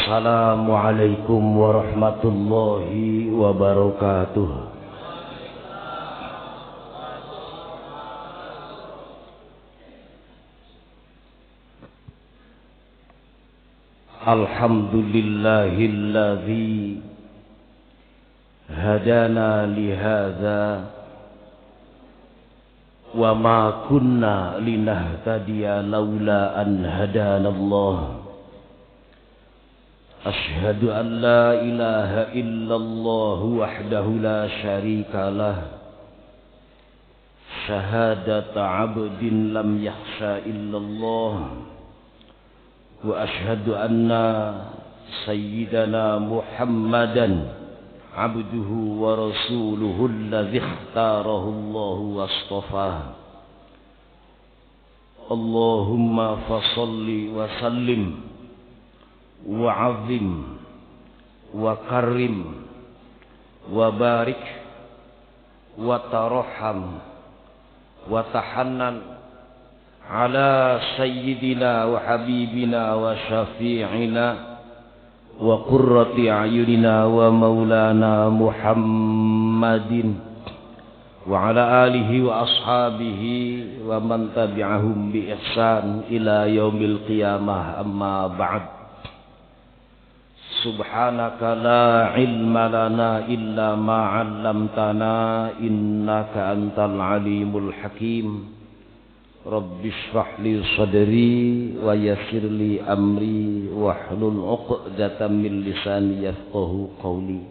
Assalamualaikum warahmatullahi wabarakatuh. Alhamdulillahilladzi hadana lihadza wa ma kunna linahtadiya laula an hadanallah. Ashhadu an la ilaha illallah wahdahu la syarika lah. Syahadata abdin lam yakhsha illallah. Wa ashhadu anna sayyidana Muhammadan abduhu wa rasuluhu alladhi ikhtarahu Allah wastafah. Allahumma fasalli wa sallim wa azim wa karim wa barik wa taraham wa tahannan ala sayyidina wa habibina wa syafi'ina wa qurrati a'yunina wa maulana Muhammadin wa ala alihi wa ashabihi wa man tabi'ahum bi ihsan ila yaumil qiyamah. Amma ba'd. Subhanaka la ilma lana illa ma 'allamtana innaka antal alimul hakim. Rabbi shrah li sadri wa yassir li amri wahlul 'uqdatam min lisani yafqahu qawli.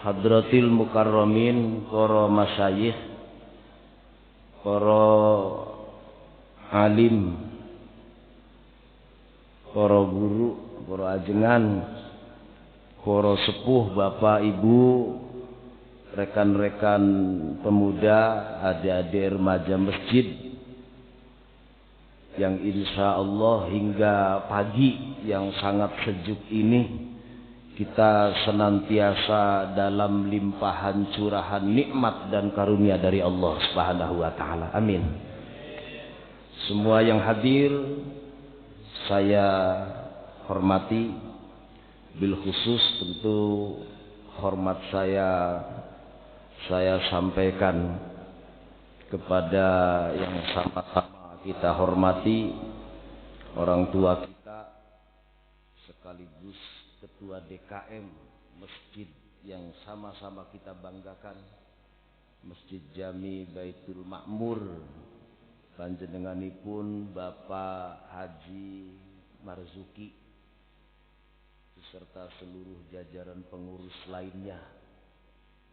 Hadratil mukarramin, para masyayikh, para alim, para guru, para ajengan, para sepuh, bapak ibu, rekan-rekan pemuda, adik-adik remaja masjid yang insya Allah hingga pagi yang sangat sejuk ini kita senantiasa dalam limpahan curahan nikmat dan karunia dari Allah Subhanahu wa taala. Amin. Semua yang hadir saya hormati, bil khusus tentu hormat saya sampaikan kepada yang sama-sama kita hormati, orang tua kita sekaligus ketua DKM masjid yang sama-sama kita banggakan, Masjid Jami Baitul Ma'mur, panjenenganipun Bapak Haji Marzuki beserta seluruh jajaran pengurus lainnya.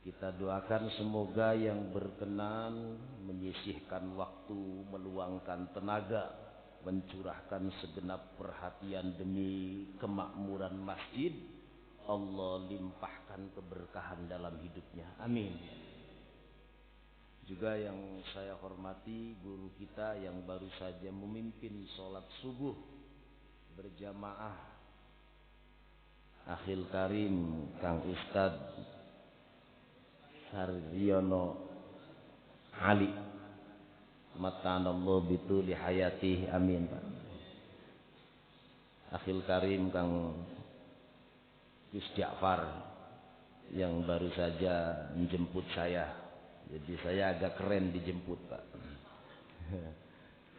Kita doakan semoga yang berkenan menyisihkan waktu, meluangkan tenaga, mencurahkan segenap perhatian demi kemakmuran masjid, Allah limpahkan keberkahan dalam hidupnya. Amin. Juga yang saya hormati guru kita yang baru saja memimpin sholat subuh berjamaah, Akhil Karim Kang Ustadz Saryono Ali, matanallahu bituli hayati, amin Pak. Akhil Karim Kang Gus Ja'far yang baru saja menjemput saya. Jadi saya agak keren dijemput Pak.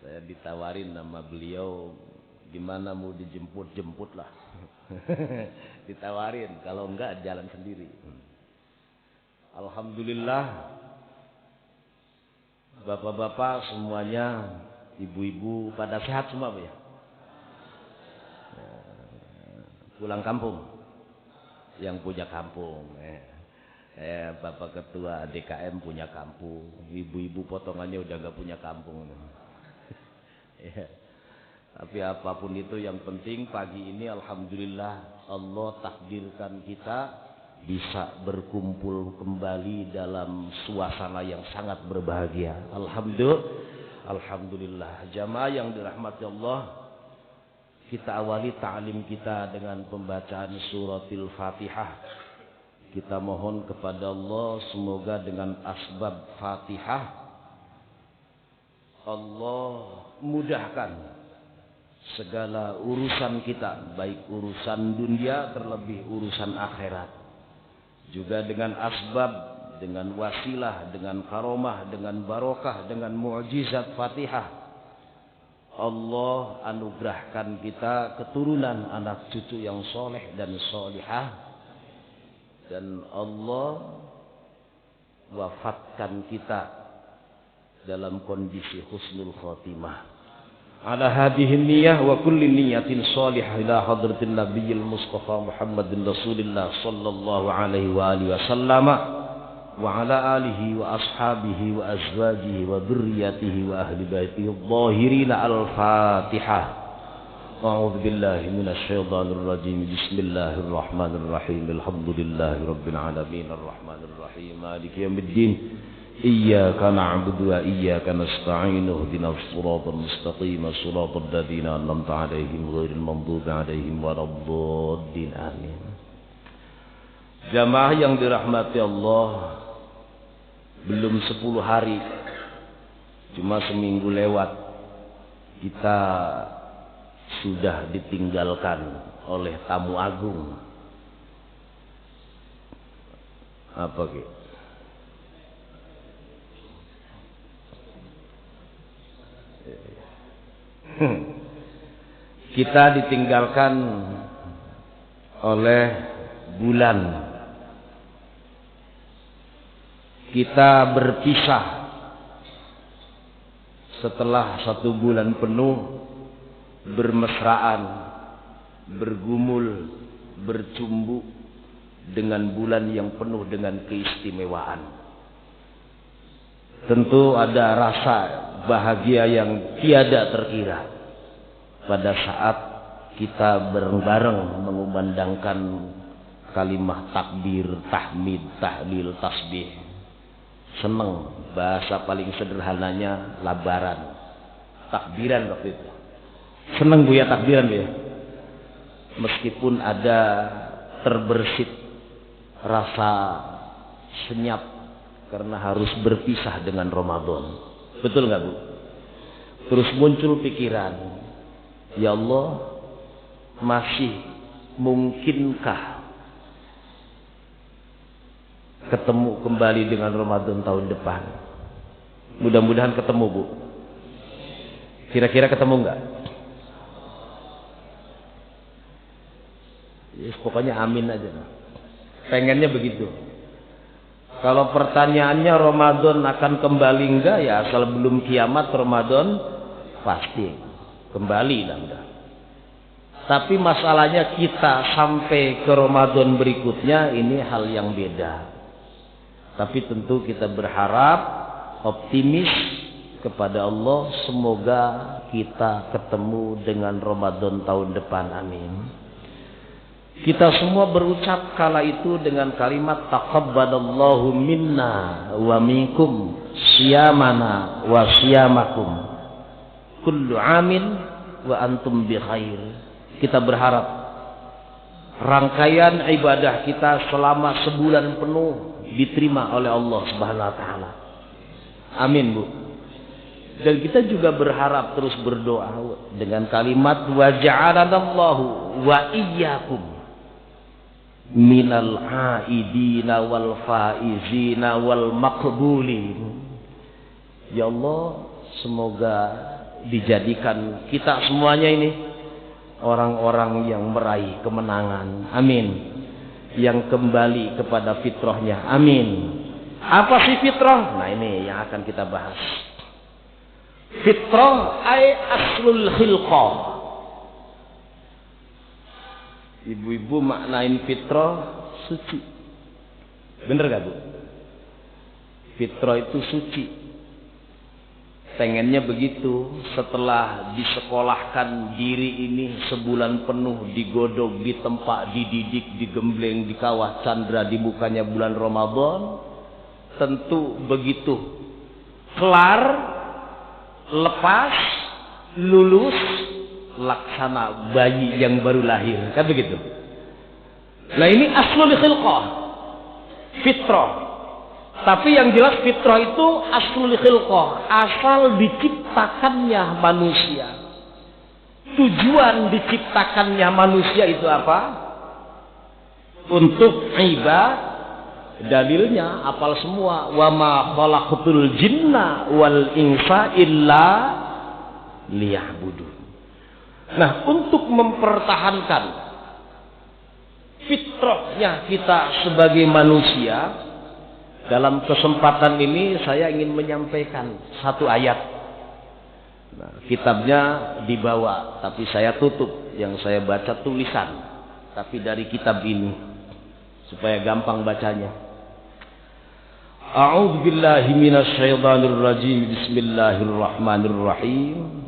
Saya ditawarin nama beliau, gimana mau dijemput, jemputlah. Ditawarin, kalau enggak jalan sendiri. Alhamdulillah, bapak-bapak semuanya, ibu-ibu pada sehat semua ya. Pulang kampung, yang punya kampung. Bapak ketua DKM punya kampung, ibu-ibu potongannya udah gak punya kampung. Tapi apapun itu yang penting pagi ini alhamdulillah Allah takdirkan kita bisa berkumpul kembali dalam suasana yang sangat berbahagia. Alhamdulillah. Jamaah yang dirahmati Allah, kita awali ta'lim kita dengan pembacaan suratil Fatihah. Kita mohon kepada Allah semoga dengan asbab Fatihah Allah mudahkan segala urusan kita, baik urusan dunia terlebih urusan akhirat. Juga dengan asbab, dengan wasilah, dengan karomah, dengan barokah, dengan mu'jizat Fatihah, Allah anugerahkan kita keturunan anak cucu yang soleh dan solihah. Dan Allah wafatkan kita dalam kondisi husnul khotimah. Ala hadhihi niyyah wa kulli niyyatin salihah ila hadratin nabiyil mustafa Muhammadin Rasulillah sallallahu alaihi wa alihi wasallam wa ala alihi wa ashabihi wa azwajihi wa dhurriyyatihi wa ahli baitihi adh-dhahirin al-Fatihah. A'udzu billahi minasy syaithanir rajim. Bismillahir rahmanir rahim. Alhamdulillahi rabbil alamin arrahmanir rahim maliki yaumiddin. Iyyaka na'budu wa iyyaka nasta'in ihdinas siratal mustaqim siratal ladzina an'amta 'alaihim ghairil maghdubi 'alaihim waladdallin amin. Jamaah yang dirahmati Allah, belum 10 hari, cuma seminggu lewat, kita sudah ditinggalkan oleh tamu agung. Apa gitu? Kita ditinggalkan oleh bulan. Kita berpisah setelah 1 bulan penuh bermesraan, bergumul, bercumbu dengan bulan yang penuh dengan keistimewaan. Tentu ada rasa bahagia yang tiada terkira pada saat kita bareng-bareng mengumandangkan kalimat takbir, tahmid, tahlil, tasbih. Seneng, bahasa paling sederhananya labaran, takbiran waktu itu. Seneng Bu ya takbiran Bu ya. Meskipun ada terbersit rasa senyap karena harus berpisah dengan Ramadan. Betul nggak Bu? Terus muncul pikiran, ya Allah, masih mungkinkah ketemu kembali dengan Ramadan tahun depan? Mudah-mudahan ketemu Bu. Kira-kira ketemu nggak? Yes, pokoknya amin aja. Pengennya begitu. Kalau pertanyaannya Ramadan akan kembali enggak, ya asal belum kiamat Ramadan pasti kembali dah udah. Tapi masalahnya kita sampai ke Ramadan berikutnya ini hal yang beda. Tapi tentu kita berharap, optimis kepada Allah, semoga kita ketemu dengan Ramadan tahun depan, amin. Kita semua berucap kala itu dengan kalimat taqabbalallahu minna wa minkum siyamana wa siyamakum kullu amin wa antum bi khair. Kita berharap rangkaian ibadah kita selama sebulan penuh diterima oleh Allah Subhanahu wa taala. Amin Bu. Dan kita juga berharap terus berdoa dengan kalimat wa ja'alanallahu wa iyyakum minal aidina wal faizina wal maqbulin. Ya Allah, semoga dijadikan kita semuanya ini orang-orang yang meraih kemenangan, amin, yang kembali kepada fitrahnya, amin. Apa sih fitrah? Nah ini yang akan kita bahas. Fitrah ay aslul khilqah. Ibu-ibu maknain fitrah suci. Bener gak Bu? Fitrah itu suci. Pengennya begitu. Setelah disekolahkan diri ini sebulan penuh, digodok, ditempa, dididik, digembleng, dikawah candra di mukanya bulan Ramadan, tentu begitu kelar, lepas, lulus, laksana bayi yang baru lahir, kan begitu. Nah ini aslul khilqah, fitrah. Tapi yang jelas fitrah itu aslul khilqah, asal diciptakannya manusia. tujuan diciptakannya manusia itu apa? Untuk ibadah. Dalilnya apal semua. Wa ma khalaqtul jinna wal insa illa liya'budun. Nah, untuk mempertahankan fitrahnya kita sebagai manusia, dalam kesempatan ini saya ingin menyampaikan satu ayat. Nah, kitabnya dibawa, tapi saya tutup. Yang saya baca tulisan, tapi dari kitab ini supaya gampang bacanya. A'udzu billahi minasy syaithanir rajim. Bismillahirrahmanirrahim.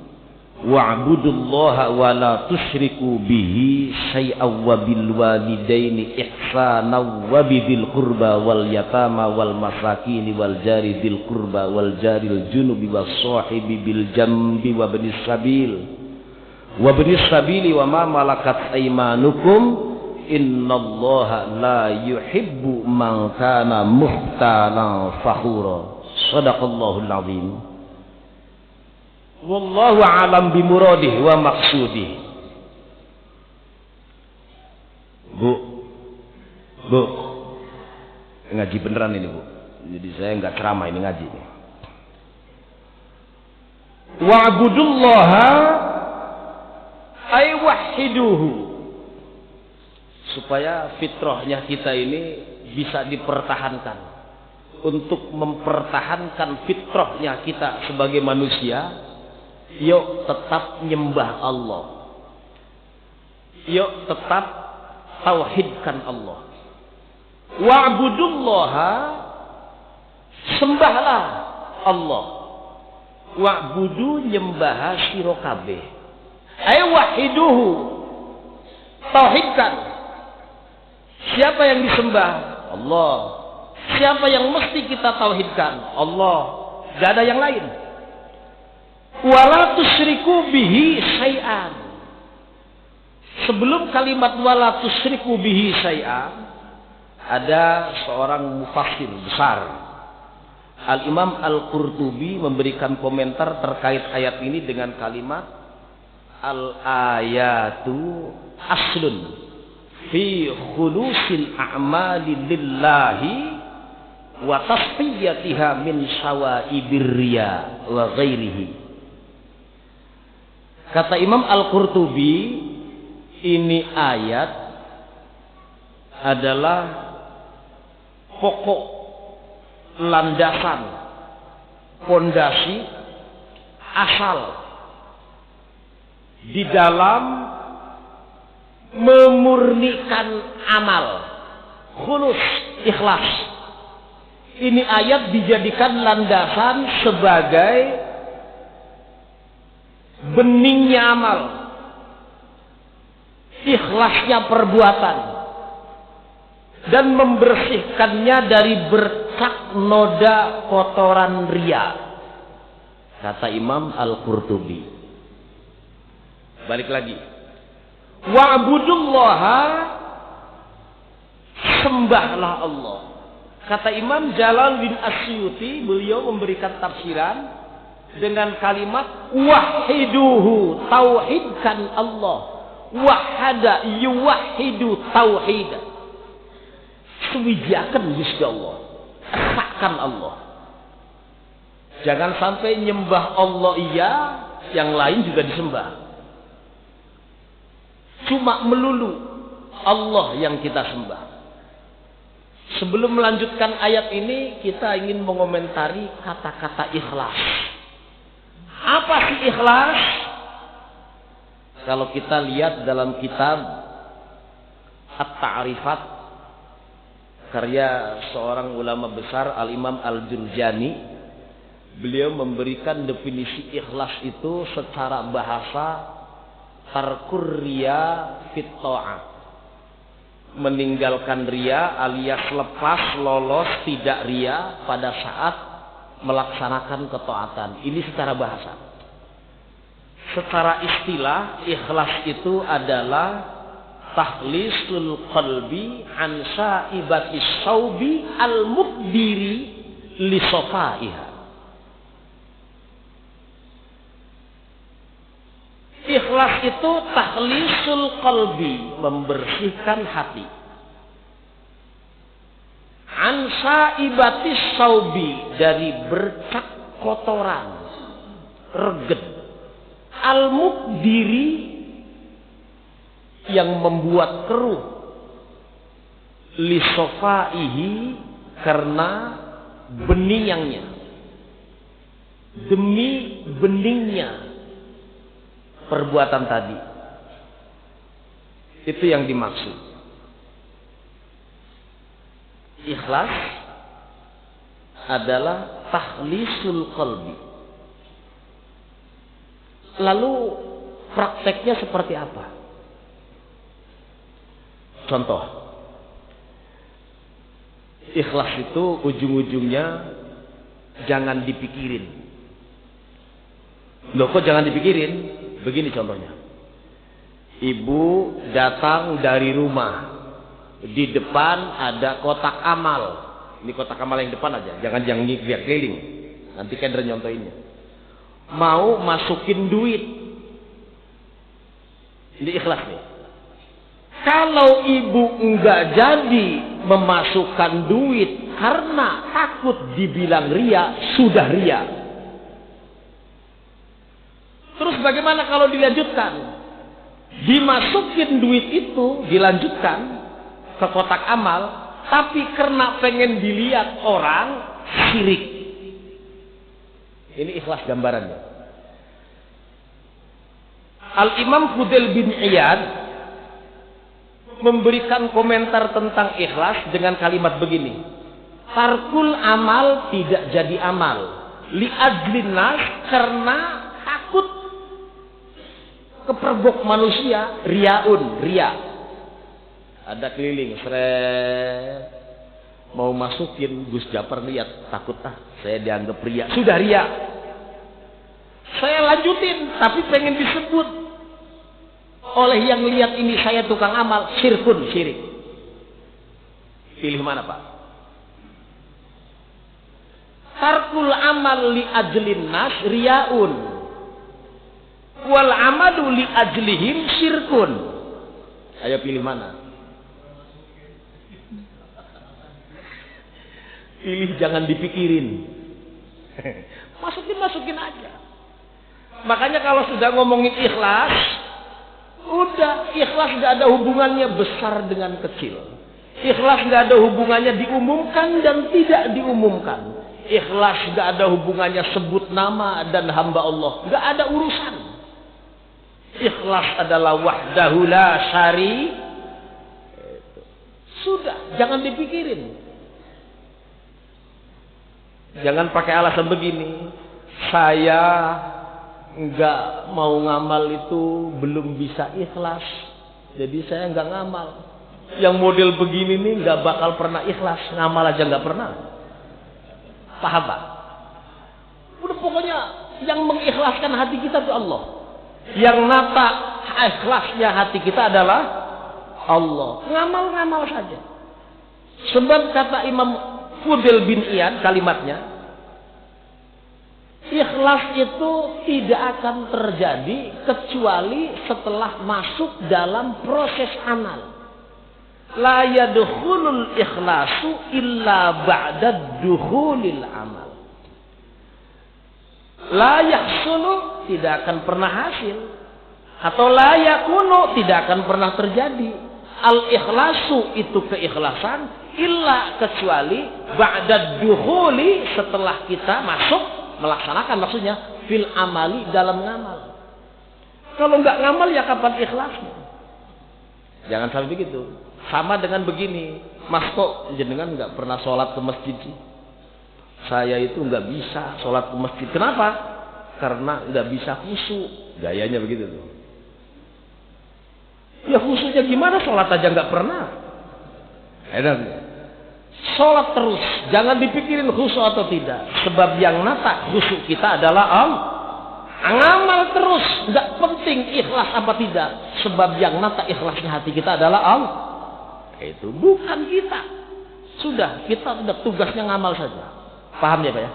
Wa'budullaha wa la tusyriku bihi syai'an wa bil walidaini ihsanan wa bidzil qurba wal yatama wal masakin wal jari dzil qurba wal jaril junubi was sahibi bil jambi wa ibnis sabili wa ma malakat aymanukum innallaha la yuhibbu man kana mukhtalan fakhura. Shadaqallahul azim. Wallahu a'lam bimuradih wa maqsudih. Bu, ngaji beneran ini, Bu. Jadi saya enggak ceramah, ini ngaji nih. Wa'budullaha ay wahiduhu. Supaya fitrahnya kita ini bisa dipertahankan. Untuk mempertahankan fitrahnya kita sebagai manusia, yuk tetap nyembah Allah. Yuk tetap tauhidkan Allah. Wa'budullaha, sembahlah Allah. Wa'budu nyembah sira kabeh. Ay wahiduhu, tauhidkan. Siapa yang disembah? Allah. Siapa yang mesti kita tauhidkan? Allah. Gak ada yang lain. Wala tusyriku bihi syai'an. Sebelum kalimat wala tusyriku bihi syai'an, ada seorang mufassir besar, Al-Imam Al-Qurtubi, memberikan komentar terkait ayat ini dengan kalimat al-ayatu aslun fi khulusil a'mali lillahi wa tasfiyatiha min syawaibir riya wa ghairihi. Kata Imam Al-Qurtubi, ini ayat adalah pokok, landasan, pondasi, asal di dalam memurnikan amal, khulus, ikhlas. Ini ayat dijadikan landasan sebagai beningnya amal, ikhlasnya perbuatan, dan membersihkannya dari bercak noda kotoran riya. Kata Imam Al-Qurtubi. Balik lagi. Wa'budullaha, sembahlah Allah. Kata Imam Jalaluddin Asyuti, beliau memberikan tafsiran dengan kalimat wahiduhu, tauhidkan Allah. Wahada yuwahidu tauhid. Suwijakan Gusti Allah, esahkan Allah. Jangan sampai nyembah Allah iya, yang lain juga disembah. Cuma melulu Allah yang kita sembah. Sebelum melanjutkan ayat ini, kita ingin mengomentari kata-kata ikhlas. Apa sih ikhlas? Kalau kita lihat dalam kitab At-Ta'rifat, karya seorang ulama besar, Al-Imam Al-Jurjani, beliau memberikan definisi ikhlas itu secara bahasa tarkur riya fit ta'ah, meninggalkan riya alias lepas, lolos, tidak riya pada saat melaksanakan ketaatan. Ini secara bahasa. Secara istilah, ikhlas itu adalah tahlisul qalbi an sa'ibati syaubi al-mubdiri li safaiha. Ikhlas itu takhlisul qalbi, membersihkan hati. An saibatis saubi, dari bercak kotoran, reged. Al mukdiri, yang membuat keruh. Li sofaihi, karena beningnya, demi beningnya perbuatan tadi. Itu yang dimaksud. Ikhlas adalah takhlisul qalbi. Lalu prakteknya seperti apa? Contoh, ikhlas itu ujung-ujungnya jangan dipikirin. Loh, kok jangan dipikirin? Begini contohnya. Ibu datang dari rumah. Di depan ada kotak amal. Ini kotak amal yang depan aja. Jangan yang lihat keliling. Nanti Kendra nyontoinnya. Mau masukin duit. Ini ikhlas nih. Kalau ibu enggak jadi memasukkan duit karena takut dibilang ria, sudah ria. Terus bagaimana kalau dilanjutkan? Dimasukin duit itu, dilanjutkan ke kotak amal, tapi karena pengen dilihat orang, syirik. Ini ikhlas gambarannya. Al-Imam Fudail bin Iyad memberikan komentar tentang ikhlas dengan kalimat begini. Tarkul amal tidak jadi amal. Li ajlin nas, karena takut kepergok manusia, riaun, ria. Ada keliling, seret, mau masukin, Gus Japar lihat, takut saya dianggap ria. Sudah ria. Saya lanjutin, tapi pengen disebut oleh yang lihat ini saya tukang amal, syirkun, syirik. Pilih mana, Pak? Tarkul amal li ajlin nas riaun, wal amalu li ajlihim syirkun. Ayo pilih mana? Pilih, jangan dipikirin. Masukin aja. Makanya kalau sudah ngomongin ikhlas, udah, ikhlas gak ada hubungannya besar dengan kecil. Ikhlas gak ada hubungannya diumumkan dan tidak diumumkan. Ikhlas gak ada hubungannya sebut nama dan hamba Allah. Gak ada urusan. Ikhlas adalah wahdahu la syari. Sudah, jangan dipikirin. Jangan pakai alasan begini. Saya nggak mau ngamal itu belum bisa ikhlas, jadi saya nggak ngamal. Yang model begini nih nggak bakal pernah ikhlas, ngamal aja nggak pernah. Paham Pak? Udah, pokoknya yang mengikhlaskan hati kita itu Allah. Yang nata ikhlasnya hati kita adalah Allah. Ngamal saja. Sebab kata Imam Fudail bin Iyad kalimatnya, ikhlas itu tidak akan terjadi kecuali setelah masuk dalam proses amal. La yadkhulul ikhlasu illa ba'da dukhulil amal. La yahsulu, tidak akan pernah hasil. Atau la yakunu, tidak akan pernah terjadi. Al-ikhlasu, itu keikhlasan, illa, kecuali ba'da dukhuli, setelah kita masuk melaksanakan, maksudnya fil amali, dalam ngamal. Kalau nggak ngamal ya kapan ikhlasnya? Jangan sampai begitu. Sama dengan begini, Mas, kok jenengan nggak pernah sholat ke masjid sih? Saya itu nggak bisa sholat ke masjid. Kenapa? Karena nggak bisa khusyuk. Gayanya begitu tuh. Ya khusyuknya gimana? Sholat aja nggak pernah. Edan. Sholat terus, jangan dipikirin khusyuk atau tidak. Sebab yang nata khusyuk kita adalah Allah. Ngamal terus, nggak penting ikhlas apa tidak. Sebab yang nata ikhlasnya hati kita adalah Allah. Itu bukan kita. Sudah, kita sudah tugasnya ngamal saja. Paham ya Pak ya?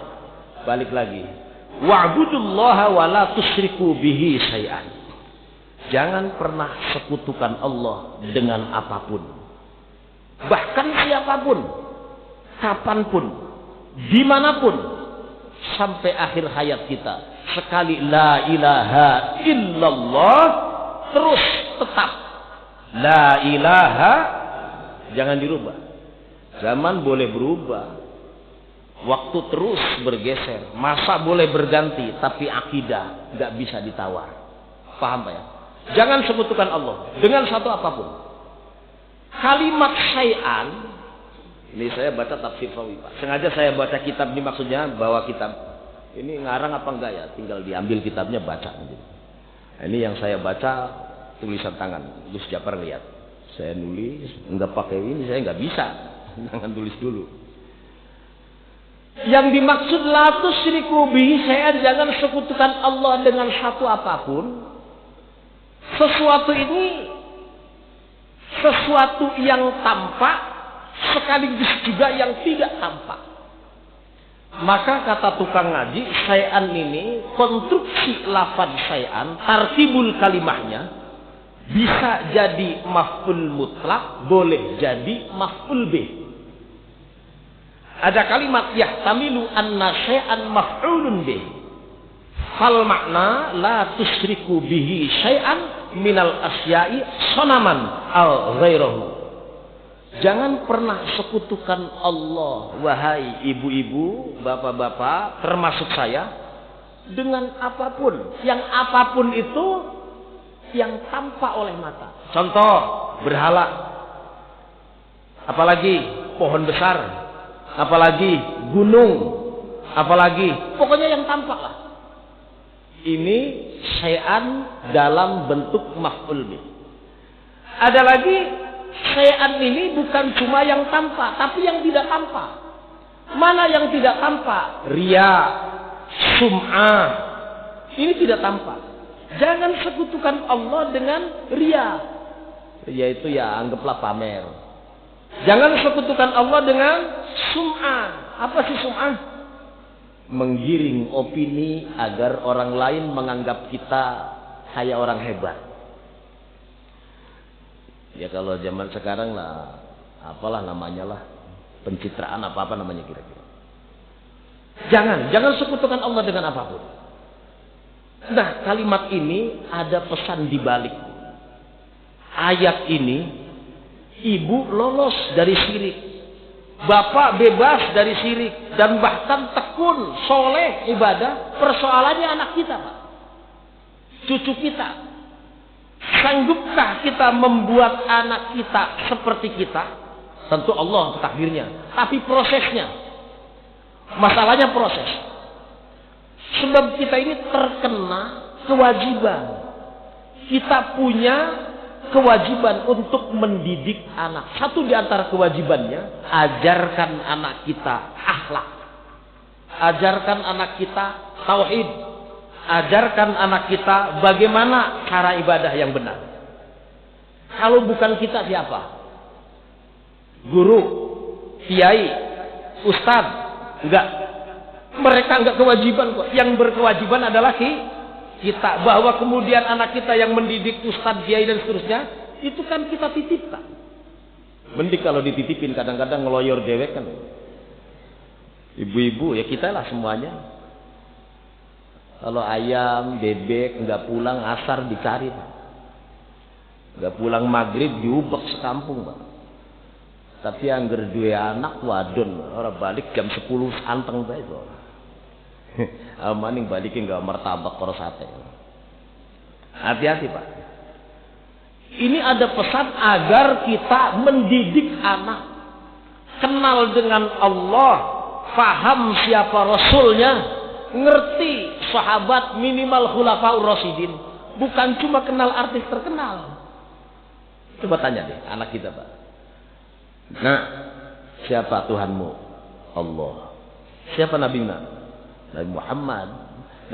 Balik lagi. Wa'budullaha wa la tusyriku bihi syai'an. Jangan pernah sekutukan Allah dengan apapun. Bahkan siapapun, kapanpun, dimanapun, sampai akhir hayat kita. Sekali la ilaha illallah, terus tetap la ilaha, jangan dirubah. Zaman boleh berubah, waktu terus bergeser, masa boleh berganti, tapi akidah nggak bisa ditawar. Paham Pak ya? Jangan sekutukan Allah dengan satu apapun. Kalimat syai'an, ini saya baca tafsir Sawi Pak. Sengaja saya baca kitab ini, maksudnya bawa kitab. Ini ngarang apa enggak ya? Tinggal diambil kitabnya, baca. Nah, ini yang saya baca tulisan tangan. Gus Japar lihat. Saya nulis, enggak pakai ini, saya enggak bisa. Jangan tulis dulu. Yang dimaksud la tusyriku bihi syai'an, jangan sekutukan Allah dengan satu apapun. Sesuatu ini sesuatu yang tampak sekaligus juga yang tidak tampak. Maka kata tukang ngaji, syai'an ini konstruksi lafaz syai'an, tartibul kalimahnya bisa jadi maf'ul mutlak, boleh jadi maf'ul bih. Ada kalimat yahtamilu anna syai'an maf'ulun bih. Fal makna la tusyriku bihi syai'an minal asya'i sonaman al ghairahu. Jangan pernah sekutukan Allah, wahai ibu-ibu, bapak-bapak, termasuk saya, dengan apapun. Yang apapun itu yang tampak oleh mata. Contoh, berhala. Apalagi pohon besar. Apalagi gunung. Apalagi, pokoknya yang tampak lah. Ini syai'an dalam bentuk maf'ul bih. Ada lagi, syai'an ini bukan cuma yang tampak, tapi yang tidak tampak. Mana yang tidak tampak? Riya, sum'ah. Ini tidak tampak. Jangan sekutukan Allah dengan riya. Yaitu ya anggaplah pamer. Jangan sekutukan Allah dengan sum'ah. Apa sih sum'ah? Menggiring opini agar orang lain menganggap kita kayak orang hebat. Ya kalau zaman sekarang lah, apalah namanya lah, pencitraan apa namanya kira-kira. Jangan sekutukan Allah dengan apapun. Nah, kalimat ini ada pesan di balik. Ayat ini, ibu lolos dari syirik. Bapak bebas dari syirik dan bahkan tekun, soleh, ibadah. Persoalannya anak kita, Pak. Cucu kita. Sanggupkah kita membuat anak kita seperti kita? Tentu Allah takdirnya. Tapi prosesnya. Masalahnya proses. Sebab kita ini terkena kewajiban. Kita punya kewajiban untuk mendidik anak. Satu di antara kewajibannya, ajarkan anak kita akhlak. Ajarkan anak kita tauhid. Ajarkan anak kita bagaimana cara ibadah yang benar. Kalau bukan kita siapa? Guru, kiai, ustaz? Enggak. Mereka enggak kewajiban kok. Yang berkewajiban adalah kita. Bahwa kemudian anak kita yang mendidik ustaz, kiai dan seterusnya, itu kan kita titipkan. Mending kalau dititipin, kadang-kadang ngeloyor dewek kan. Ibu-ibu ya kita lah semuanya. Kalau ayam, bebek nggak pulang asar dicari, nggak pulang maghrib diubek sekampung, Pak. Tapi angger duwe anak wadon, orang balik jam 10 anteng bae itu. Amaning balikin nggak martabak karo sate. Hati-hati, Pak. Ini ada pesan agar kita mendidik anak, kenal dengan Allah, paham siapa Rasulnya, ngerti sahabat minimal khulafaur rasyidin, bukan cuma kenal artis terkenal. Coba tanya deh anak kita, Pak. Nah, siapa Tuhanmu? Allah. Siapa nabinya? Nabi Muhammad.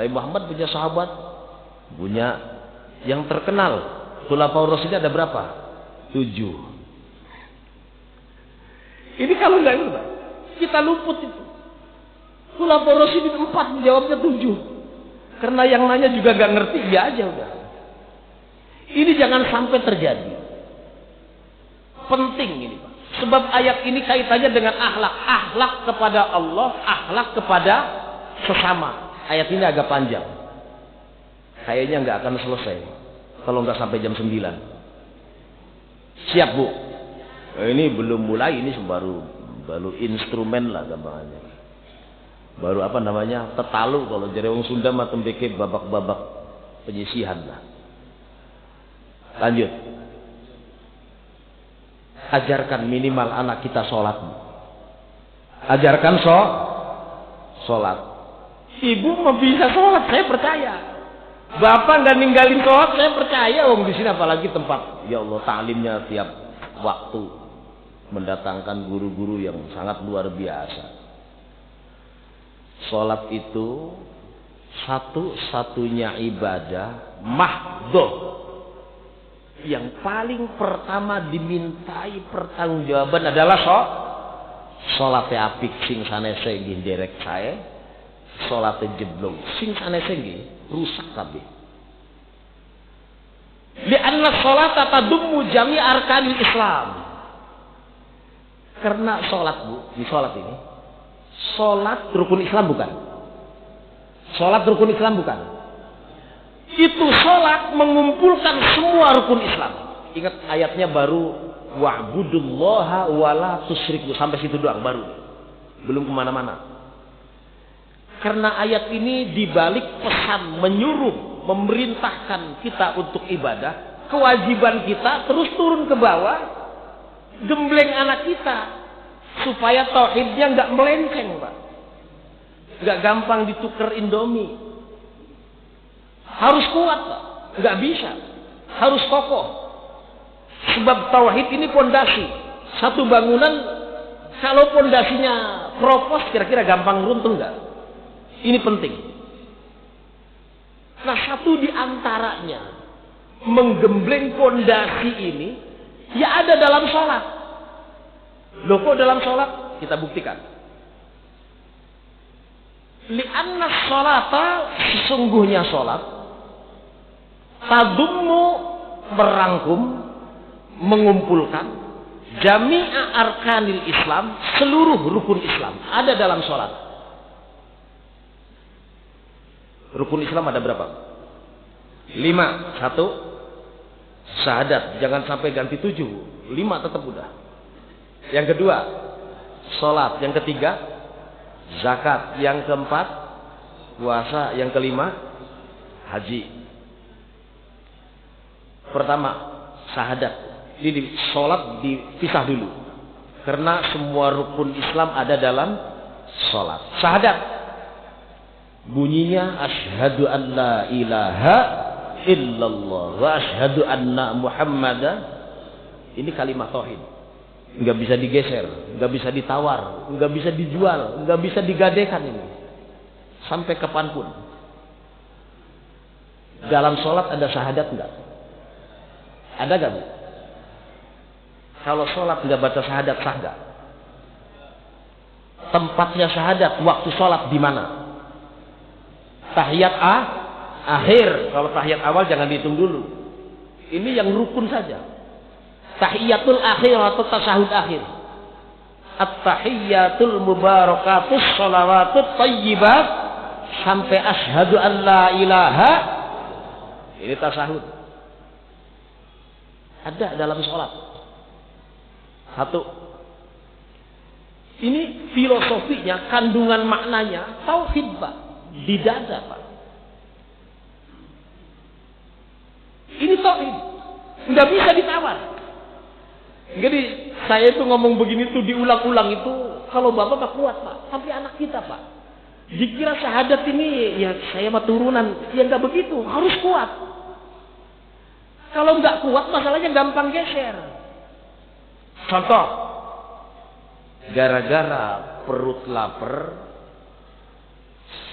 Nabi Muhammad punya sahabat, punya yang terkenal. Khulafaur rasyidin ada berapa? 7. Ini kalau enggak itu, Pak, kita luput itu. Khulafaur rasyidin 4, jawabnya 7. Karena yang nanya juga gak ngerti, ya aja udah. Ini jangan sampai terjadi. Penting ini, Pak. Sebab ayat ini kaitannya dengan akhlak. Akhlak kepada Allah, akhlak kepada sesama. Ayat ini agak panjang. Kayaknya nggak akan selesai kalau nggak sampai jam 9. Siap, Bu? Ini belum mulai, ini baru instrumen lah gampangannya. Baru apa namanya? Tetalu kalau jare wong Sunda mah tembeke babak-babak penyisihan lah. Lanjut. Ajarkan minimal anak kita sholat. Ajarkan sholat. Ibu mau bisa sholat, saya percaya. Bapak nggak ninggalin sholat, saya percaya. Wong di sini apalagi tempat, ya Allah, taklimnya tiap waktu mendatangkan guru-guru yang sangat luar biasa. Sholat itu satu-satunya ibadah mahdhah yang paling pertama dimintai pertanggungjawaban adalah sholat apik sing sanese nggih nderek sae, sholat jeblok sing sanese nggih rusak kabeh. Li'anna sholata tadummu jami' arkanil Islam. Karena sholat, Bu, di sholat ini, sholat rukun Islam bukan? Sholat rukun Islam bukan? Itu sholat mengumpulkan semua rukun Islam. Ingat ayatnya baru wa'budullaha wa la tusyriku, sampai situ doang baru. Belum kemana-mana. Karena ayat ini dibalik pesan menyuruh, memerintahkan kita untuk ibadah, kewajiban kita terus turun ke bawah, gembleng anak kita supaya tauhidnya nggak melenceng, Pak. Nggak gampang ditukar Indomie. Harus kuat, Pak. Nggak bisa. Harus kokoh. Sebab tauhid ini pondasi. Satu bangunan kalau pondasinya kropos kira-kira gampang runtuh nggak? Ini penting. Nah, satu di antaranya menggembleng pondasi ini ya ada dalam sholat. Loh, kok dalam sholat? Kita buktikan. Li'anna sholata, sesungguhnya sholat, tadummu, merangkum, mengumpulkan, jami'a arkanil Islam, seluruh rukun Islam ada dalam sholat. Rukun Islam ada berapa? 5. 1, syahadat, jangan sampai ganti 7. 5 tetap udah. Yang kedua, sholat. Yang ketiga, zakat. Yang keempat, puasa. Yang kelima, haji. Pertama, syahadat. Jadi sholat dipisah dulu. Karena semua rukun Islam ada dalam sholat. Syahadat. Bunyinya asyhadu an la ilaha illallah wa asyhadu anna muhammadan. Ini kalimat tauhid. Nggak bisa digeser, nggak bisa ditawar, nggak bisa dijual, nggak bisa digadekan ini. Sampai kapanpun. Dalam sholat ada syahadat nggak? Ada nggak, Bu? Kalau sholat nggak baca syahadat sah nggak? Tempatnya syahadat waktu sholat di mana? Tahiyat akhir. Kalau tahiyat awal jangan dihitung dulu. Ini yang rukun saja. Tahiyatul akhir atau tasyahud akhir. At-tahiyatul mubarakatus sholawatut thayyibat sampai asyhadu an la ilaha. Ini tasyahud. Ada dalam sholat. 1. Ini filosofinya, kandungan maknanya tauhid, Pak. Di dada, Pak. Ini tauhid. Nggak bisa ditawar. Jadi saya itu ngomong begini tuh diulang-ulang itu kalau bapak gak kuat, Pak. Tapi anak kita, Pak, dikira syahadat ini ya saya mah turunan. Ya nggak begitu, harus kuat. Kalau nggak kuat masalahnya gampang geser. Contoh, gara-gara perut lapar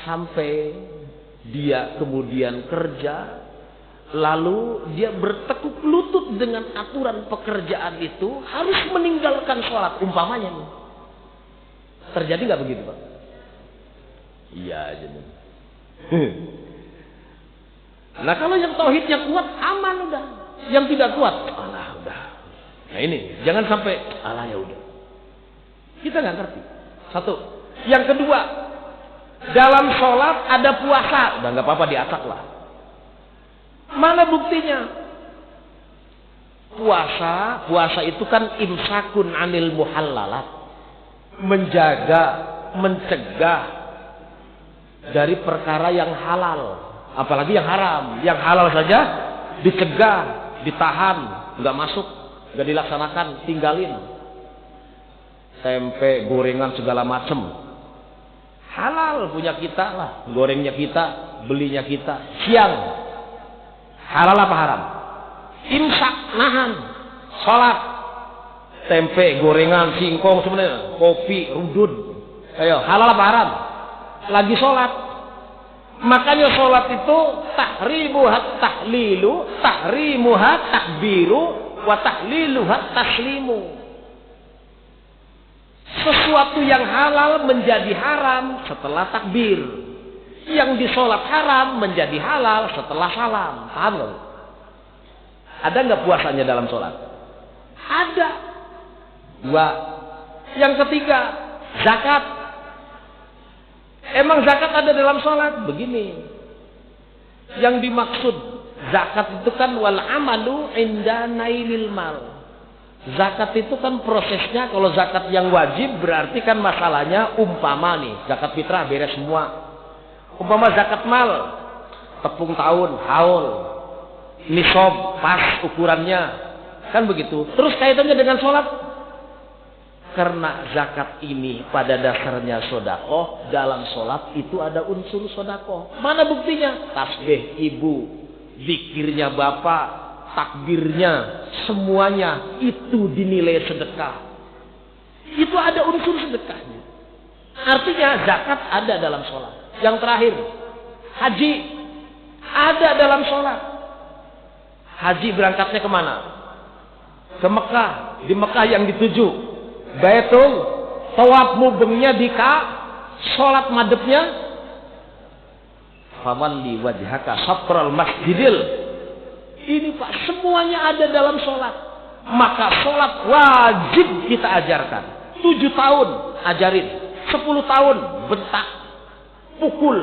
sampai dia kemudian kerja, lalu dia bertekuk lutut dengan aturan pekerjaan itu, harus meninggalkan sholat umpamanya nih. Terjadi nggak begitu, Pak? Iya aja nih. Nah, kalau yang tauhidnya kuat, aman udah. Yang tidak kuat, alah udah. Nah ini, jangan sampai alah ya udah. Kita nggak ngerti. Satu. Yang kedua, dalam sholat ada puasa, udah nggak apa-apa diatak lah. Mana buktinya? Puasa itu kan imsakun anil muhallalat, menjaga, mencegah dari perkara yang halal, apalagi yang haram. Yang halal saja dicegah, ditahan, nggak masuk, nggak dilaksanakan, tinggalin. Tempe, gorengan segala macem halal punya kita lah, gorengnya kita, belinya kita. Siang halal apa haram? Imsak, nahan, sholat, tempe, gorengan, singkong, sebenarnya kopi, rudud. Ayo, halal apa haram? Lagi sholat. Makanya sholat itu tahrimuhat tahlilu, tahrimuhat takbiru, wa tahliluhat taslimu. Sesuatu yang halal menjadi haram setelah takbir. Yang di sholat haram menjadi halal setelah salam. Paham nggak? Ada nggak puasanya dalam sholat? Ada. Dua. Yang ketiga, zakat. Emang zakat ada dalam sholat? Begini. Yang dimaksud zakat itu kan wal amalu inda nailil mal. Zakat itu kan prosesnya, kalau zakat yang wajib berarti kan masalahnya umpama nih, zakat fitrah beres semua. Umpama zakat mal, tepung tahun, haul, nisab pas ukurannya, kan begitu. Terus kaitannya dengan sholat, karena zakat ini pada dasarnya sodakoh, dalam sholat itu ada unsur sodakoh. Mana buktinya? Tasbih ibu, zikirnya bapak, takbirnya, semuanya itu dinilai sedekah. Itu ada unsur sedekahnya. Artinya zakat ada dalam sholat. Yang terakhir, haji ada dalam sholat. Haji berangkatnya kemana? Ke Mekah. Di Mekah yang dituju Baitul, tawaf mubengnya di sholat madepnya fawalli wajhaka satral masjidil. Ini Pak, semuanya ada dalam sholat. Maka sholat wajib kita ajarkan. 7 tahun ajarin, 10 tahun bentak, pukul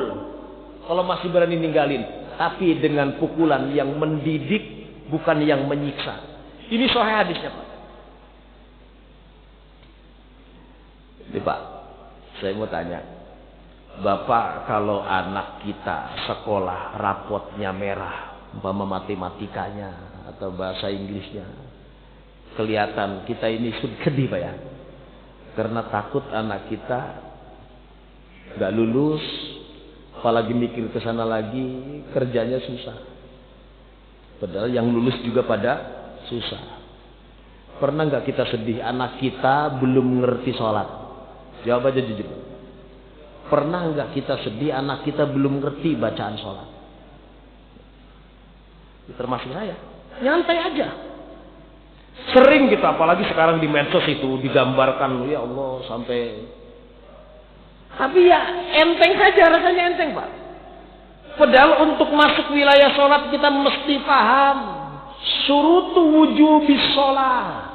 kalau masih berani ninggalin, tapi dengan pukulan yang mendidik, bukan yang menyiksa. Ini sahih hadisnya Pak. Ini Pak, saya mau tanya, Bapak kalau anak kita sekolah rapotnya merah, umpama matematikanya atau bahasa Inggrisnya, kelihatan kita ini sedih Pak ya, karena takut anak kita nggak lulus, apalagi mikir ke sana lagi, kerjanya susah. Padahal yang lulus juga pada susah. Pernah nggak kita sedih anak kita belum ngerti sholat? Jawab aja jujur. Pernah nggak kita sedih anak kita belum ngerti bacaan sholat? Termasuk saya, nyantai aja. Sering gitu, apalagi sekarang di medsos itu digambarkan, ya Allah sampai. Tapi ya enteng saja, rasanya enteng Pak. Padahal untuk masuk wilayah sholat kita mesti paham syurutu wujubis sholat,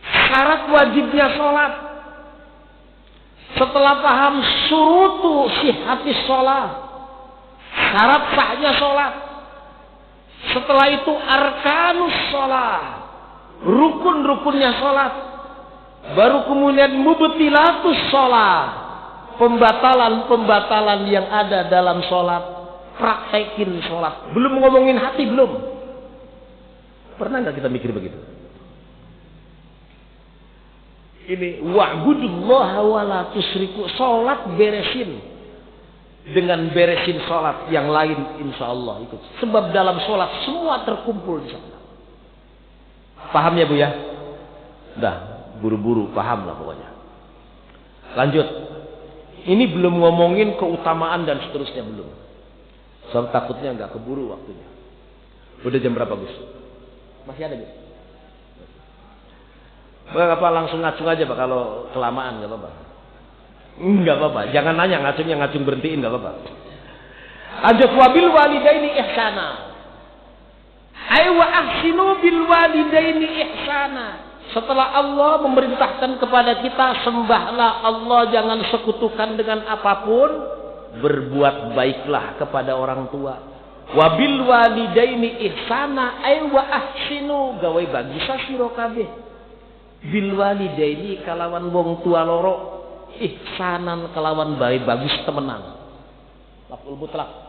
syarat wajibnya sholat. Setelah paham syurutu sihatis sholat, syarat sahnya sholat. Setelah itu arkanus sholat, rukun-rukunnya sholat. Baru kemudian mubtilatus sholat, pembatalan-pembatalan yang ada dalam sholat. Praktekin sholat. Belum ngomongin hati, belum. Pernah nggak kita mikir begitu? Ini wa'budullaha wa la tusyriku. Sholat beresin dengan beresin sholat yang lain, insya Allah ikut. Sebab dalam sholat semua terkumpul di sana. Paham ya Bu ya? Dah, buru-buru paham lah pokoknya. Lanjut. Ini belum ngomongin keutamaan dan seterusnya, belum. Soal takutnya nggak keburu waktunya. Udah jam berapa Gus? Masih ada Gus? Nggak apa, langsung ngacung aja Pak kalau kelamaan, nggak apa-apa. Nggak apa-apa, jangan nanya, ngacung berhentiin, nggak apa-apa. Lanjut, wabil walidaini ihsana. Ay wa ahsinu bil walidaini ihsana. Setelah Allah memerintahkan kepada kita, sembahlah Allah, jangan sekutukan dengan apapun, berbuat baiklah kepada orang tua. Wabil walidaini ihsana ay wa ahsinu, gawe bagi sira kabeh. Bil walidaini kalawan wong tua loro, ihsanan kalawan bagus temenan. Lafzul mutlaq.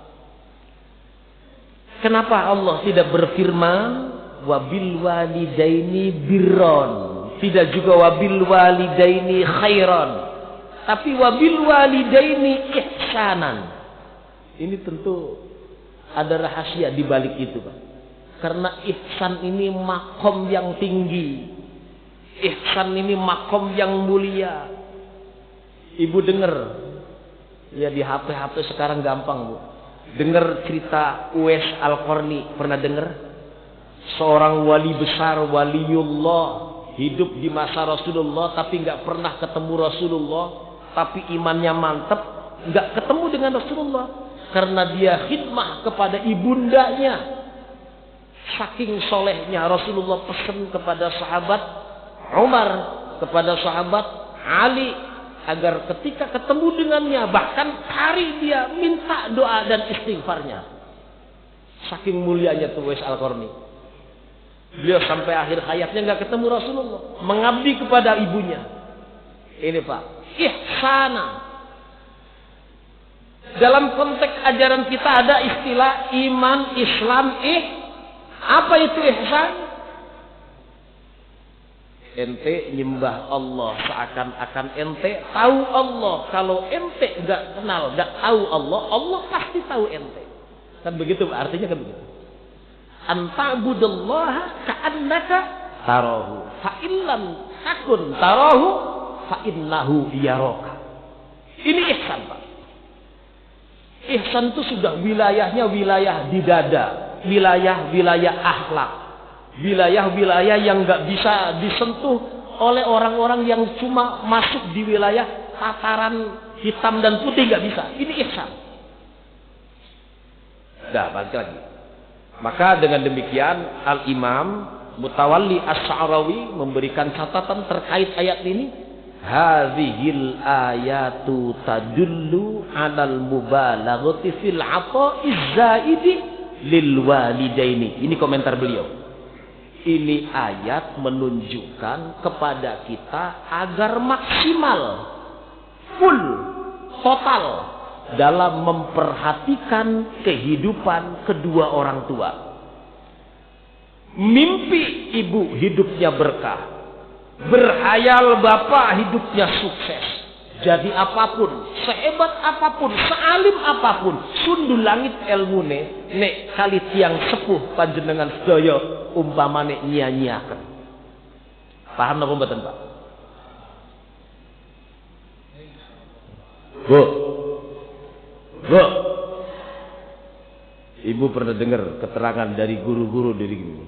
Kenapa Allah tidak berfirman wabil walidaini birron, tidak juga wabil walidaini khairan, tapi wabil walidaini ihsanan? Ini tentu ada rahasia di balik itu, Pak. Karena ihsan ini makom yang tinggi, ihsan ini makom yang mulia. Ibu dengar ya, di HP sekarang gampang, Bu. Dengar cerita Uwais Al-Qarni, pernah dengar? Seorang wali besar, waliullah, hidup di masa Rasulullah tapi nggak pernah ketemu Rasulullah, tapi imannya mantap, nggak ketemu dengan Rasulullah karena dia khidmah kepada ibundanya. Saking solehnya Rasulullah pesan kepada sahabat Umar, kepada sahabat Ali, agar ketika ketemu dengannya bahkan hari dia minta doa dan istighfarnya. Saking mulianya tuh Uwais Al-Qarni. Beliau sampai akhir hayatnya nggak ketemu Rasulullah, mengabdi kepada ibunya. Ini Pak, ihsana. Dalam konteks ajaran kita ada istilah iman, Islam, apa itu ihsan? Ente nyembah Allah seakan-akan ente tahu Allah. Kalau ente nggak kenal, nggak tahu Allah, Allah pasti tahu ente. Kan begitu, artinya kan begitu. Anta'budallaha ka'annaka tarahu fa illam takun tarahu fa innahu yaraka. Ini ihsan, Pak. Ihsan itu sudah wilayahnya wilayah di dada, wilayah-wilayah akhlak, wilayah-wilayah yang nggak bisa disentuh oleh orang-orang yang cuma masuk di wilayah tataran hitam dan putih, nggak bisa. Ini ihsan. Dah, balik lagi. Maka dengan demikian Al-Imam Mutawalli As-Sa'rawi memberikan catatan terkait ayat ini. Hadhil ayatu tadullu 'alal mubalaghati fil 'ata'iz zaidi lil walidaini. Ini komentar beliau. Ini ayat menunjukkan kepada kita agar maksimal, full, total dalam memperhatikan kehidupan kedua orang tua. Mimpi ibu hidupnya berkah, berhayal bapak hidupnya sukses. Jadi apapun, sehebat apapun, sealim apapun, sundul langit elmune, nek kali tiang sepuh panjenengan sedaya umpamane nyia-nyiaken. Paham napa mboten, Pak? Bu, ibu pernah dengar keterangan dari guru-guru dari gini.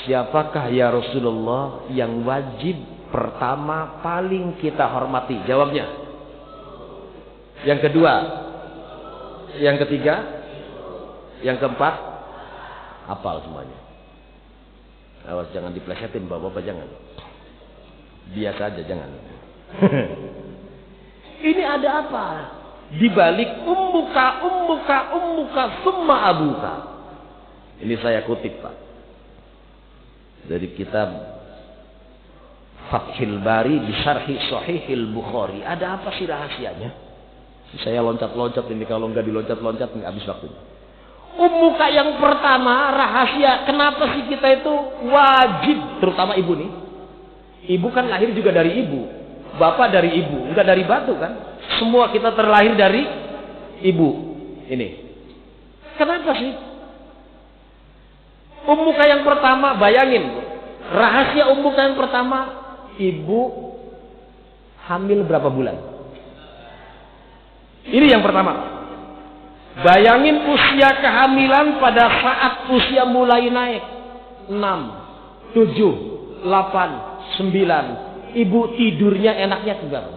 Siapakah ya Rasulullah yang wajib pertama paling kita hormati? Jawabnya. Yang kedua, yang ketiga, yang keempat, hafal semuanya. Awas jangan diplesetin bapak-bapak, jangan. Biasa aja, jangan. Ini ada apa? Di balik ummuka summa abuka. Ini saya kutip, Pak, dari kitab Fathul Bari di Syarhi Shahihil Bukhari. Ada apa sih rahasianya? Saya loncat-loncat ini, kalau nggak diloncat-loncat nggak habis waktunya. Ummuka yang pertama, rahasia kenapa sih kita itu wajib, terutama ibu nih. Ibu kan lahir juga dari ibu, bapak dari ibu, enggak dari batu kan? Semua kita terlahir dari ibu. Ini. Kenapa sih? Ummuka yang pertama, bayangin. Rahasia ummuka yang pertama, ibu hamil berapa bulan? Ini yang pertama. Bayangin usia kehamilan pada saat usia mulai naik. 6, 7, 8, 9. Ibu tidurnya enaknya tegar.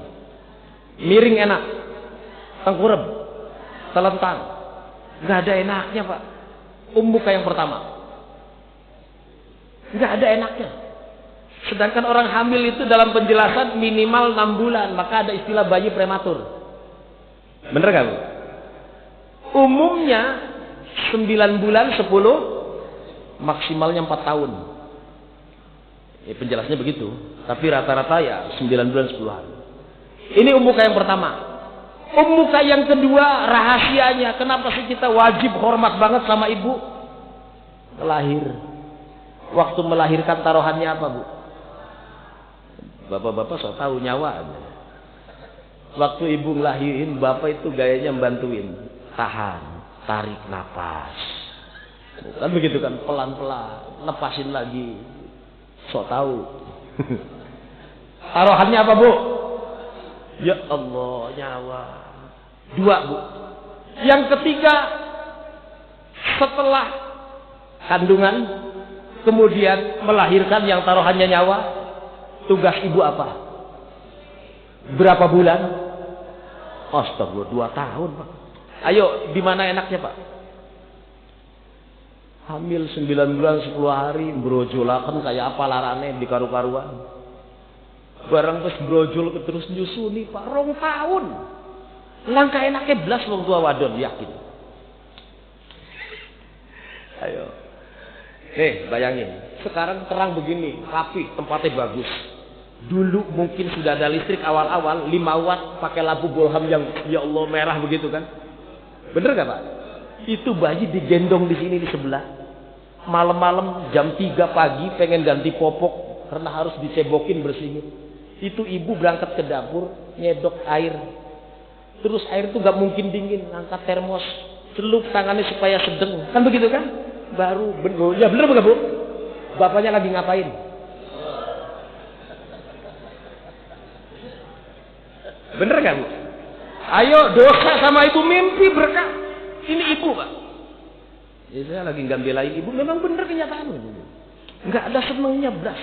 Miring enak, tengkurap, telentang, nggak ada enaknya, Pak. Ummuka yang pertama. Nggak ada enaknya. Sedangkan orang hamil itu dalam penjelasan minimal 6 bulan, maka ada istilah bayi prematur. Bener gak Bu? Umumnya 9 bulan 10, maksimalnya 4 tahun. Penjelasnya begitu. Tapi rata-rata ya 9 bulan 10 hari. Ini ummuka yang pertama. Ummuka yang kedua, rahasianya. Kenapa sih kita wajib hormat banget sama ibu? Lahir. Waktu melahirkan taruhannya apa Bu? Bapak-bapak so tahu nyawa aja. Waktu ibu ngelahirin, bapak itu gayanya bantuin. Tahan, tarik nafas. Kan begitu kan, pelan-pelan, lepasin lagi. So tahu. Taruhannya apa Bu? Ya Allah, nyawa. 2 Bu. Yang ketiga, setelah kandungan, kemudian melahirkan yang taruhannya nyawa, tugas ibu apa? Berapa bulan? Astagfirullah, 2 tahun Pak. Ayo, di mana enaknya Pak? Hamil 9 bulan 10 hari, brojolakan kayak apa larane di karu-karuan. Barang terus brojol terus nyusuni Pak, 2 tahun. Langkah enaknya belas wong tua wadon, yakin. Ayo. Nih, bayangin. Sekarang terang begini, rapi, tempatnya bagus. Dulu mungkin sudah ada listrik awal-awal 5 watt pakai lampu bolham yang ya Allah merah begitu kan. Bener gak Pak? Itu bayi digendong di sini di sebelah. Malam-malam jam 3 pagi pengen ganti popok karena harus dicebokin bersihin. Itu ibu berangkat ke dapur nyedok air. Terus air itu gak mungkin dingin, angkat termos, celup tangannya supaya sedeng. Kan begitu kan? Baru bener, ya bener bukan Bu? Bapaknya lagi ngapain? Bener gak Bu? Ayo dosa sama ibu, mimpi berkah. Ini ibu Pak. Ya saya lagi nggak belain ibu, memang bener kenyataan itu. Nggak ada senengnya beras.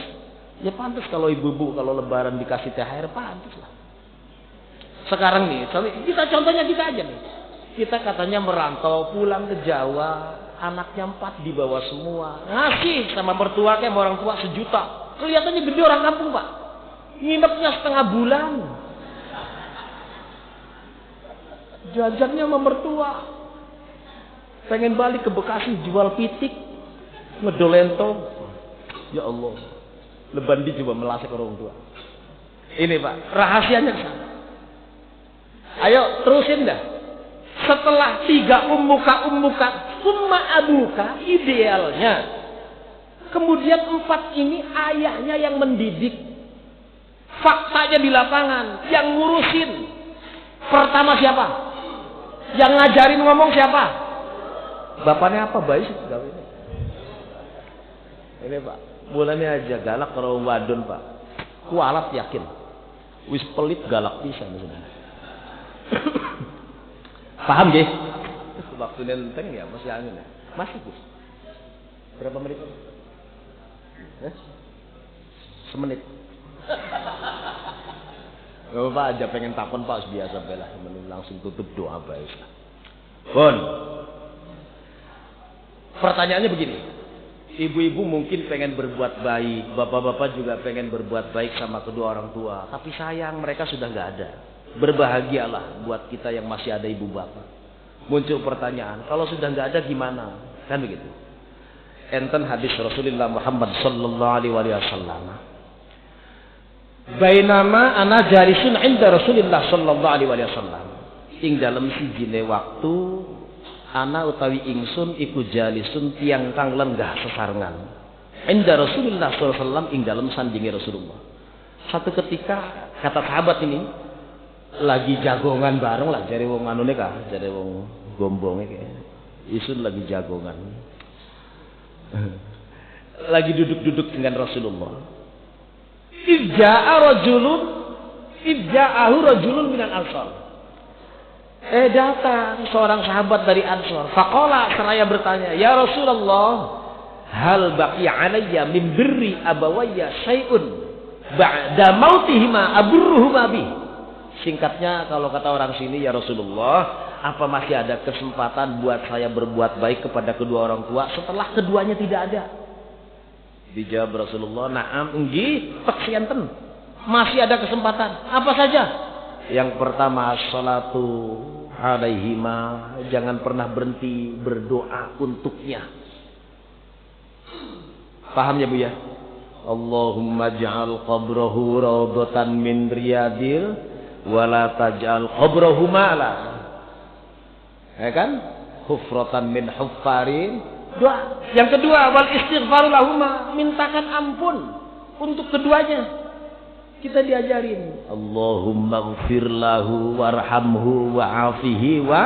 Ya pantas kalau ibu-ibu kalau lebaran dikasih THR, pantas lah. Sekarang nih, kita contohnya kita aja nih. Kita katanya merantau, pulang ke Jawa, anaknya 4 dibawa semua. Ngasih sama mertua kayak orang tua 1 juta. Kelihatannya gede orang kampung Pak. Nginepnya setengah bulan. Jajannya sama mertua. Pengen balik ke Bekasi jual pitik, ngedolento. Ya Allah, leban di coba melasik orang tua. Ini Pak, rahasianya kesana. Ayo terusin dah. Setelah 3 ummuka, summa abuka, idealnya. Kemudian 4 ini ayahnya yang mendidik. Faktanya di lapangan, yang ngurusin. Pertama siapa? Yang ngajarin ngomong siapa? Bapaknya apa? Bayi sih ini Pak, mulanya aja galak kalau wadon Pak. Kualat yakin. Wis pelit galak bisa sebenarnya. Paham nggih? Waktu nenteng ya masih angin ya. Masih Gus. Berapa menit? Semenit. Bapak aja pengen takon Pak biasa belah langsung tutup doa baik. Bon. Pertanyaannya begini. Ibu-ibu mungkin pengen berbuat baik, bapak-bapak juga pengen berbuat baik sama kedua orang tua, tapi sayang mereka sudah nggak ada. Berbahagialah buat kita yang masih ada ibu bapak. Muncul pertanyaan, kalau sudah nggak ada gimana? Kan begitu. Enten hadis Rasulullah Muhammad sallallahu alaihi wasallam. Bainama ana jalisun inda Rasulullah sallallahu alaihi wasallam. Ing dalam sijine waktu ana utawi ingsun iku jalisun tiang kang lenggah sesarengan. Inda Rasulullah sallallahu alaihi wasallam ing dalam sandinge Rasulullah. Satu ketika kata sahabat ini lagi jagongan bareng lah jare wong anune kah, jare wong gombonge kayak. Isun lagi jagongan. Lagi duduk-duduk dengan Rasulullah. Idza'ahu rajulun minal ansar. Datang seorang sahabat dari Ansor. Faqala seraya bertanya, "Ya Rasulullah, hal baqiya alayya min birri abawayya syai'un ba'da mautihima aburruhuma bi?" Singkatnya kalau kata orang sini, "Ya Rasulullah, apa masih ada kesempatan buat saya berbuat baik kepada kedua orang tua setelah keduanya tidak ada?" Dijawab Rasulullah, "Na'am, nggih, peksianten. Masih ada kesempatan. Apa saja?" Yang pertama, sholatu alaihima. Jangan pernah berhenti berdoa untuknya. Paham ya Bu ya? Allahumma ja'al qabrahu rawdatan min riyadil wala taj'al qabrahu mala. Ya kan? Hufratan min huffarin. Doa. Yang kedua, wal istighfaru lahuma, mintakan ampun untuk keduanya. Kita diajarin, Allahumma ighfir lahu warhamhu wa'afihi wa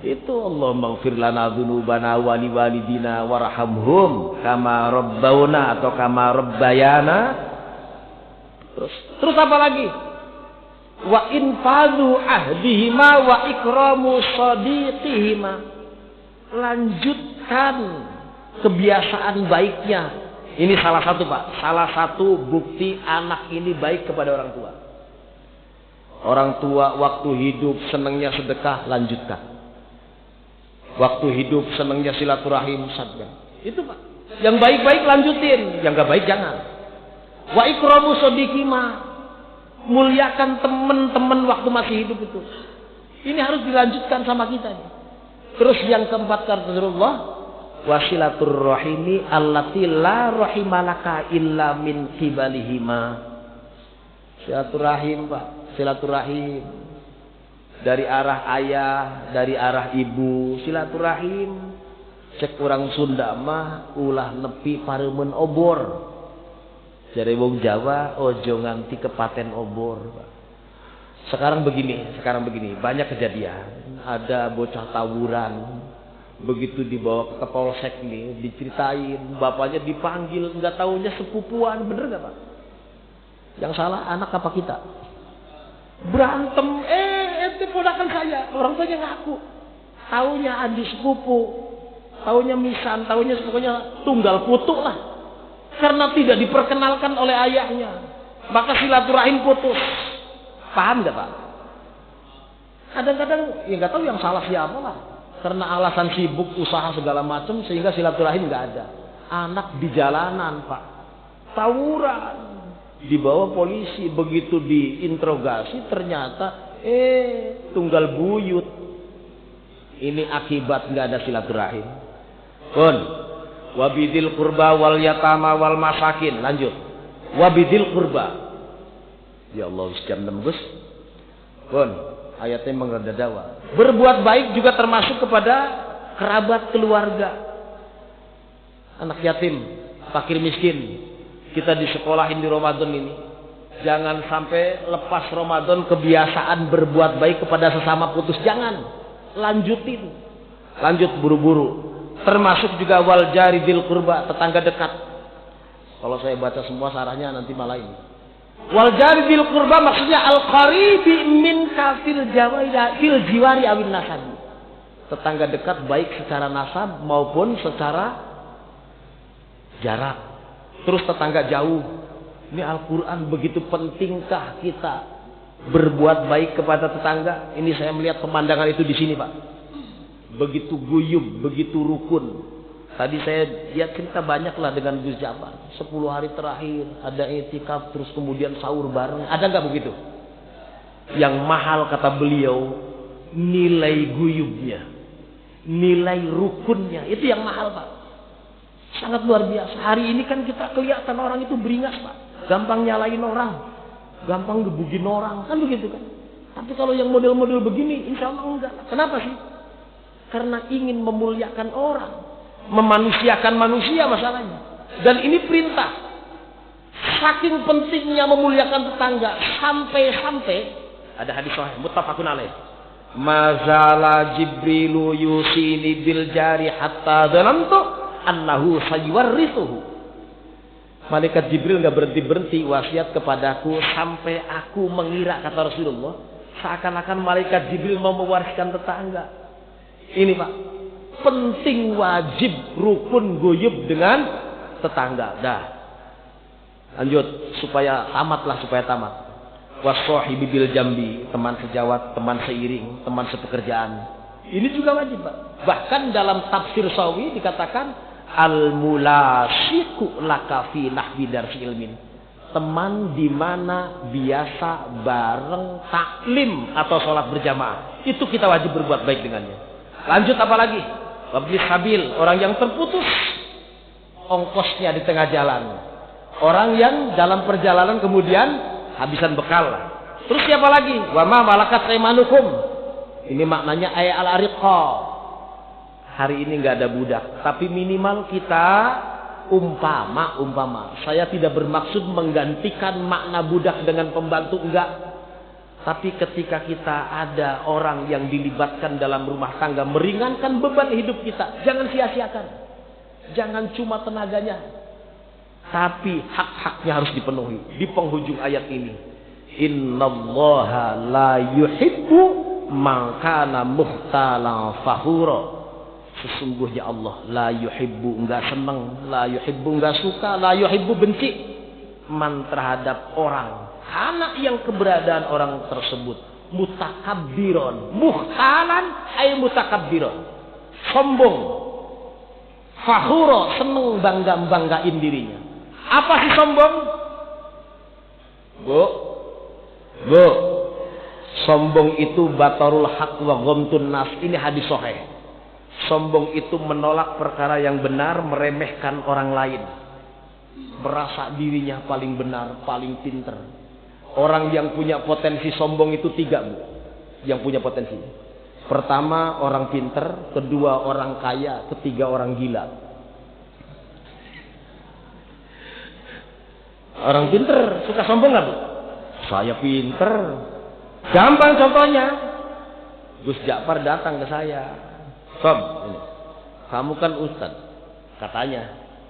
itu Allahumma ighfir lana dzunubana wa liwalidina warhamhum kama rabbawna atau kama rabbayana. Terus apa lagi? Wa infadhu ahdihima wa ikramu shadiqihima. Lanjutkan kebiasaan baiknya. Ini salah satu Pak, salah satu bukti anak ini baik kepada orang tua. Orang tua waktu hidup senangnya sedekah, lanjutkan. Waktu hidup senangnya silaturahim, sadaqah. Itu Pak. Yang baik-baik lanjutin, yang gak baik jangan. Wa ikramu shadiqihima. Muliakan teman-teman waktu masih hidup itu. Ini harus dilanjutkan sama kita nih. Terus yang keempat kata Rasulullah, wasilatur rahimi allati la rahimalaka illa min qibalihima. Silaturahim Pak, silaturahim dari arah ayah, dari arah ibu, silaturahim. Cek urang Sunda mah ulah nepi paremen obor. Jare wong Jawa ojo nganti kepaten obor. Sekarang begini, banyak kejadian. Ada bocah tawuran, begitu dibawa ke polsek nih, diceritain, bapaknya dipanggil, nggak taunya sepupuan, bener nggak Pak? Yang salah anak apa kita? Berantem, itu ponakan saya, orang tuanya ngaku, taunya adik sepupu, taunya misan, taunya pokoknya tunggal putuk lah, karena tidak diperkenalkan oleh ayahnya, maka silaturahim putus. Paham nggak Pak? Kadang-kadang ya nggak tahu yang salah siapa lah. Karena alasan sibuk, usaha segala macam sehingga silaturahim nggak ada. Anak di jalanan Pak, tawuran, dibawa polisi, begitu diinterogasi ternyata tunggal buyut. Ini akibat nggak ada silaturahim. Pun wabidil qurba wal yatama wal masakin. Lanjut. Wabidil qurba. Ya Allah, jam 6 Gus. Pun ayatnya menggadawa. Berbuat baik juga termasuk kepada kerabat keluarga. Anak yatim, fakir miskin. Kita disekolahin di Ramadan ini. Jangan sampai lepas Ramadan kebiasaan berbuat baik kepada sesama putus. Jangan. Lanjutin. Lanjut buru-buru. Termasuk juga wal jari dzil qurba, tetangga dekat. Kalau saya baca semua sarahnya nanti malah ini. Wal jari dzil qurba maksudnya al qaribi min kafil jiwari awin nasab. Tetangga dekat baik secara nasab maupun secara jarak. Terus tetangga jauh. Ini Al-Qur'an begitu pentingkah kita berbuat baik kepada tetangga. Ini saya melihat pemandangan itu di sini Pak. Begitu guyub, begitu rukun. Tadi saya lihat cerita banyak lah dengan Gus Jafar. 10 hari terakhir ada i'tikaf, terus kemudian sahur bareng. Ada nggak begitu? Yang mahal kata beliau nilai guyubnya, nilai rukunnya. Itu yang mahal Pak. Sangat luar biasa. Hari ini kan kita kelihatan orang itu beringas Pak. Gampang nyalain orang, gampang gebugin orang, kan begitu kan. Tapi kalau yang model-model begini, insya Allah enggak. Kenapa sih? Karena ingin memuliakan orang, memanusiakan manusia masalahnya. Dan ini perintah. Saking pentingnya memuliakan tetangga, sampai-sampai ada hadis sahih muttafaqun alaih. Mazala Jibrilu yusini bil jari hatta dhanantu annahu sayuwarrithuhu. Malaikat Jibril nggak berhenti wasiat kepadaku sampai aku mengira, kata Rasulullah, seakan-akan malaikat Jibril mau mewariskan tetangga. Ini Pak, penting wajib rukun guyub dengan tetangga. Dah, lanjut supaya tamat. Wassahibi bil jambi, teman sejawat, teman seiring, teman sepekerjaan. Ini juga wajib Pak. Bahkan dalam tafsir Sawi dikatakan al-mulasiku laka fi nahwi darsi ilmin. Teman di mana biasa bareng taklim atau sholat berjamaah. Itu kita wajib berbuat baik dengannya. Lanjut apa lagi? Wabni sabil, orang yang terputus ongkosnya di tengah jalan. Orang yang dalam perjalanan kemudian habisan bekal. Terus siapa lagi? Wa ma malakat aymanukum. Ini maknanya ayat al-ariqa. Hari ini nggak ada budak, tapi minimal kita umpama. Saya tidak bermaksud menggantikan makna budak dengan pembantu, enggak. Tapi ketika kita ada orang yang dilibatkan dalam rumah tangga, meringankan beban hidup kita, jangan sia-siakan. Jangan cuma tenaganya, tapi hak-haknya harus dipenuhi. Di penghujung ayat ini, innallaha la yuhibbu man kana mukhtalan fakhura. Sesungguhnya Allah la yuhibbu, enggak senang, la yuhibbu enggak suka, la yuhibbu benci man terhadap orang, anak yang keberadaan orang tersebut mutakabbiron, muhtalan ay mutakabbiron, sombong, fakhura, seneng banggain dirinya. Apa sih sombong? Bu, sombong itu batarul haq wa ghamtun nas. Ini hadis sahih. Sombong itu menolak perkara yang benar, meremehkan orang lain, merasa dirinya paling benar, paling pinter. Orang yang punya potensi sombong itu 3, Bu. Yang punya potensi. Pertama orang pinter, kedua orang kaya, ketiga orang gila. Orang pinter suka sombong nggak, Bu? Saya pinter. Gampang contohnya. Gus Ja'far datang ke saya. Sob, ini. Kamu kan ustad, katanya.